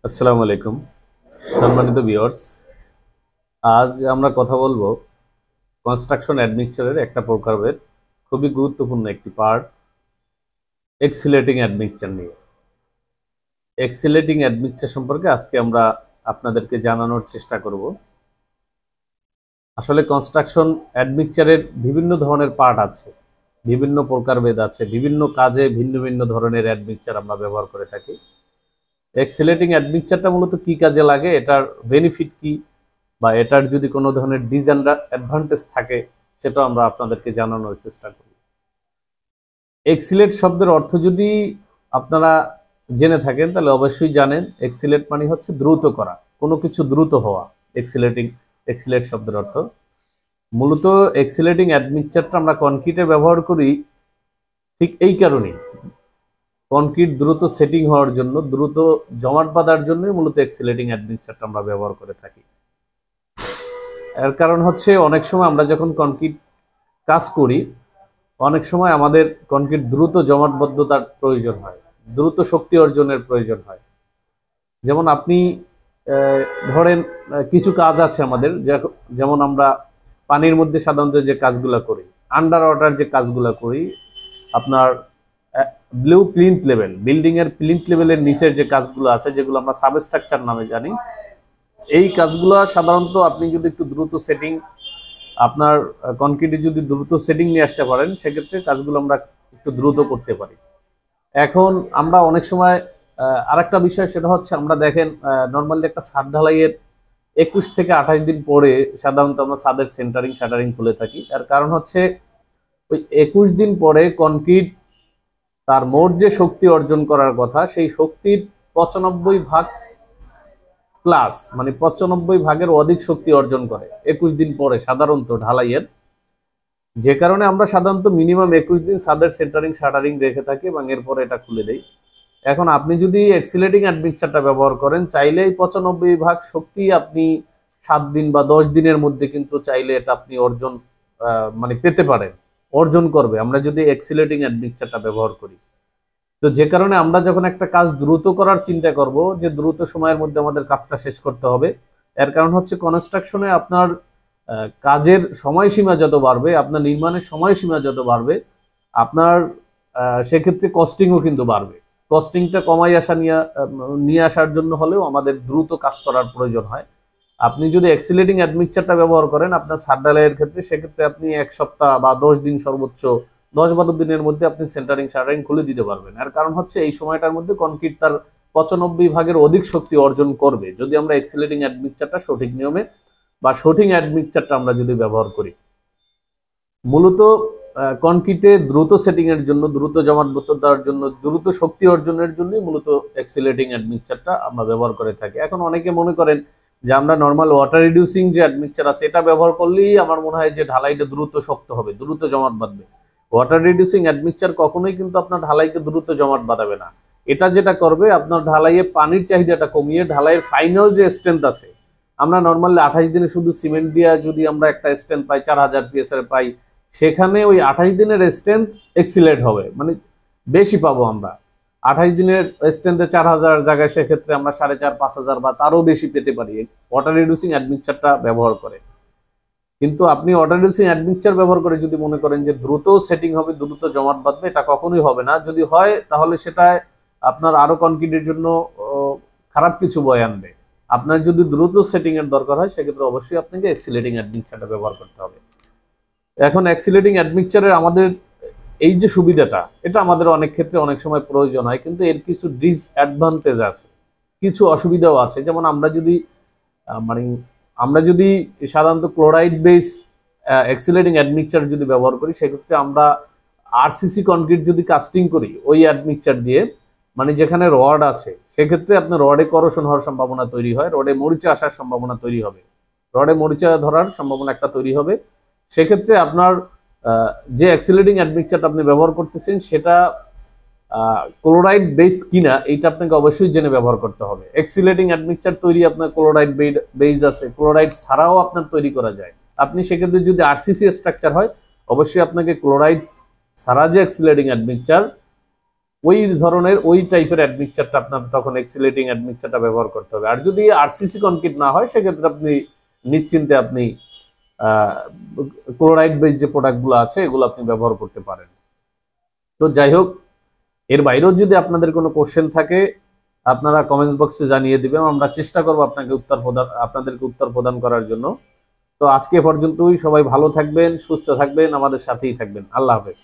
আসসালামু আলাইকুম সম্মানিত ভিউয়ার্স। আজ আমরা কথা বলবো কনস্ট্রাকশন অ্যাডমিক্সচারের একটা প্রকারের খুবই গুরুত্বপূর্ণ একটি পার্ট এক্সিলেটিং অ্যাডমিক্সচার নিয়ে। এক্সিলেটিং অ্যাডমিক্সচার সম্পর্কে আজকে আমরা আপনাদেরকে জানানোর চেষ্টা করব। আসলে কনস্ট্রাকশন অ্যাডমিক্সচারের বিভিন্ন ধরনের পার্ট আছে, বিভিন্ন প্রকারভেদ আছে, বিভিন্ন কাজে ভিন্ন ভিন্ন ধরনের অ্যাডমিক্সচার আমরা ব্যবহার করে থাকি। এক্সিলেটিং অ্যাডমিক্সচারটা মূলত কি কাজে লাগে, এটার বেনিফিট কি, বা এটার যদি কোনো ধরনের ডিসঅ্যাডভান্টেজ থাকে সেটা আমরা আপনাদেরকে জানানোর চেষ্টা করি। এক্সিলেট শব্দের অর্থ যদি আপনারা জেনে থাকেন তাহলে অবশ্যই জানেন এক্সিলেট মানে হচ্ছে দ্রুত করা, কোনো কিছু দ্রুত হওয়া। এক্সিলেট শব্দের অর্থ মূলত এক্সিলেটিং অ্যাডমিক্সচারটা আমরা কনক্রিটে ব্যবহার করি ঠিক এই কারণেই। কনক্রিট দ্রুত সেটিং হওয়ার জন্য, দ্রুত জমাট বাঁধার জন্যই মূলত এক্সিলেটিং অ্যাডমিক্সচারটা আমরা ব্যবহার করে থাকি। এর কারণ হচ্ছে অনেক সময় আমরা যখন কনক্রিট কাজ করি, অনেক সময় আমাদের কনক্রিট দ্রুত জমাটবদ্ধতার প্রয়োজন হয়, দ্রুত শক্তি অর্জনের প্রয়োজন হয়। যেমন আপনি ধরেন কিছু কাজ আছে আমাদের, যেমন আমরা পানির মধ্যে সাধারণত যে কাজগুলো করি, আন্ডার ওয়াটার যে কাজগুলো করি, আপনার ব্লু প্লিন্থ লেভেল, বিল্ডিং এর প্লিন্থ লেভেলের নিচের যে কাজগুলো আছে, যেগুলো আমরা সাবস্ট্রাকচার নামে জানি, এই কাজগুলো সাধারণত আপনি যদি একটু দ্রুত সেটিং, আপনার কনক্রিটে যদি দ্রুত সেটিং নিয়ে আসতে পারেন, সেক্ষেত্রে কাজগুলো আমরা একটু দ্রুত করতে পারি। এখন আমরা অনেক সময় আরেকটা বিষয়, সেটা হচ্ছে আমরা দেখেন নর্মালি একটা ছাদ ঢালাইয়ের 21 থেকে 28 দিন পরে সাধারণত আমরা ছাদের সেন্টারিং শাটারিং খুলে থাকি। এর কারণ হচ্ছে ওই 21 দিন পরে কনক্রিট তার মোট যে শক্তি অর্জন করার কথা, সেই শক্তির 95 ভাগ প্লাস, মানে 95 ভাগের অধিক শক্তি অর্জন করে 21 দিন পরে সাধারণত ঢালাইয়ের। যে কারণে আমরা সাধারণত মিনিমাম 21 দিন ছাদের সেন্টারিং শাটারিং রেখে থাকি এবং এরপরে এটা খুলে দেই। এখন আপনি যদি এক্সিলেটিং অ্যাডমিক্সচারটা ব্যবহার করেন, চাইলেই 95 ভাগ শক্তি আপনি 7 দিন বা 10 দিনের মধ্যে কিন্তু চাইলে এটা আপনি অর্জন মানে পেতে পারেন, অর্জন করবে আমরা যদি এক্সিলেটিং অ্যাডমিক্সচারটা ব্যবহার করি। তো যে কারণে আমরা যখন একটা কাজ দ্রুত করার চিন্তা করব, যে দ্রুত সময়ের মধ্যে আমাদের কাজটা শেষ করতে হবে, এর কারণ হচ্ছে কনস্ট্রাকশনে আপনার কাজের সময়সীমা যত বাড়বে, আপনার নির্মাণের সময়সীমা যত বাড়বে, আপনার সেক্ষেত্রে কস্টিংও কিন্তু বাড়বে। কস্টিংটা কমাই নিয়ে আসার জন্য হলেও আমাদের দ্রুত কাজ করার প্রয়োজন হয়। আপনি যদি এক্সিলেটিং অ্যাডমিক্সচারটা ব্যবহার করেন আপনার ছাদ ঢালাইয়ের ক্ষেত্রে, সেক্ষেত্রে আপনি 1 সপ্তাহ বা 10 দিন, সর্বোচ্চ 10-12 দিনের মধ্যে আপনি সেন্টারিং শাটারিং খুলে দিতে পারবেন। এর কারণ হচ্ছে এই সময়টার মধ্যে কনক্রিট তার 95 ভাগের অধিক শক্তি অর্জন করবে, যদি আমরা এক্সিলেটিং অ্যাডমিক্সচারটা সঠিক নিয়মে বা সঠিক অ্যাডমিক্সচারটা আমরা যদি ব্যবহার করি। মূলত কনক্রিটে দ্রুত সেটিং এর জন্য, দ্রুত জমাটবদ্ধতার জন্য, দ্রুত শক্তি অর্জনের জন্যই মূলত এক্সিলেটিং অ্যাডমিক্সচারটা আমরা ব্যবহার করে থাকি। এখন অনেকে মনে করেন যে আমরা নর্মাল ওয়াটার রিডিউসিং যে অ্যাডমিক্সচার আছে এটা ব্যবহার করলেই আমার মনে হয় যে ঢালাইটা দ্রুত শক্ত হবে, দ্রুত জমাট বাঁধবে। ওয়াটার রিডিউসিং অ্যাডমিক্সচার কখনোই কিন্তু আপনার ঢালাইকে দ্রুত জমাট বাঁধাবে না। এটা যেটা করবে, আপনার ঢালাইয়ে পানির চাহিদাটা কমিয়ে ঢালাইয়ের ফাইনাল যে স্ট্রেংথ আছে, আমরা নর্মালি 28 দিনে শুধু সিমেন্ট দিয়ে যদি আমরা একটা স্ট্রেংথ পাই 4000 পিএসআর পাই, সেখানে ওই 28 দিনের স্ট্রেংথ এক্সিলেট হবে, মানে বেশি পাবো আমরা। 28 দিনের স্ট্রেংথে 4000 জায়গায় সেক্ষেত্রে আমরা 4500-5000 বা তারও বেশি পেতে পারি ওয়াটার রিডিউসিং অ্যাডমিক্সচারটা ব্যবহার করে। কিন্তু আপনি ওয়াটার রিডিউসিং অ্যাডমিক্সচার ব্যবহার করে যদি মনে করেন যে দ্রুত সেটিং হবে, দ্রুত জমাট বাঁধবে, এটা কখনোই হবে না। যদি হয় তাহলে সেটা আপনার আরো কনক্রিটের জন্য খারাপ কিছু বয়ে আনবে। আপনার যদি দ্রুত সেটিং এর দরকার হয়, সেক্ষেত্রে অবশ্যই আপনাকে এক্সিলেটিং অ্যাডমিক্সচারটা ব্যবহার করতে হবে। এখন এক্সিলেটিং অ্যাডমিক্সচারের আমাদের এই যে সুবিধাটা, এটা আমাদের অনেক ক্ষেত্রে অনেক সময় প্রয়োজন হয়, কিন্তু এর কিছু ডিসঅ্যাডভান্টেজ আছে, কিছু অসুবিধাও আছে। যেমন মানে আমরা যদি সাধারণত ক্লোরাইড বেস এক্সিলেটিং অ্যাডমিক্সচার যদি ব্যবহার করি, সেক্ষেত্রে আমরা আরসিসি কনক্রিট যদি কাস্টিং করি ওই অ্যাডমিক্সচার দিয়ে, মানে যেখানে রড আছে, সেক্ষেত্রে আপনার রডে করোশন হওয়ার সম্ভাবনা তৈরি হয়, রডে মরিচা আসার সম্ভাবনা তৈরি হবে, রডে মরিচা ধরার সম্ভাবনা একটা তৈরি হবে। সেক্ষেত্রে আপনার যে অ্যাক্সিলেটিং অ্যাডমিক্সচারটা আপনি ব্যবহার করতেছেন সেটা ক্লোরাইড বেস কিনা, এইটা আপনাকে অবশ্যই জেনে ব্যবহার করতে হবে। অ্যাক্সিলেটিং অ্যাডমিক্সচার তৈরি আপনার ক্লোরাইড বেস আছে, ক্লোরাইড ছাড়াও আপনার তৈরি করা যায়। আপনি সেক্ষেত্রে যদি আরসিসি স্ট্রাকচার হয়, অবশ্যই আপনাকে ক্লোরাইড ছাড়া যে অ্যাক্সিলেটিং অ্যাডমিক্সচার ওই ধরনের ওই টাইপের অ্যাডমিক্সচারটা আপনার তখন এক্সিলেটিং অ্যাডমিক্সচারটা ব্যবহার করতে হবে। আর যদি আরসিসি কনক্রিট না হয় সেক্ষেত্রে আপনি নিশ্চিন্তে আপনি ক্লোরাইড বেস যে প্রোডাক্টগুলো আছে এগুলো আপনি ব্যবহার করতে পারেন। তো যাই হোক, এর বাইরেও যদি আপনাদের কোনো কোশ্চেন থাকে আপনারা কমেন্টস বক্সে জানিয়ে দিবেন, আমরা চেষ্টা করবো আপনাদেরকে উত্তর প্রদান করার জন্য। তো আজকে পর্যন্তই, সবাই ভালো থাকবেন, সুস্থ থাকবেন, আমাদের সাথেই থাকবেন। আল্লাহ হাফেজ।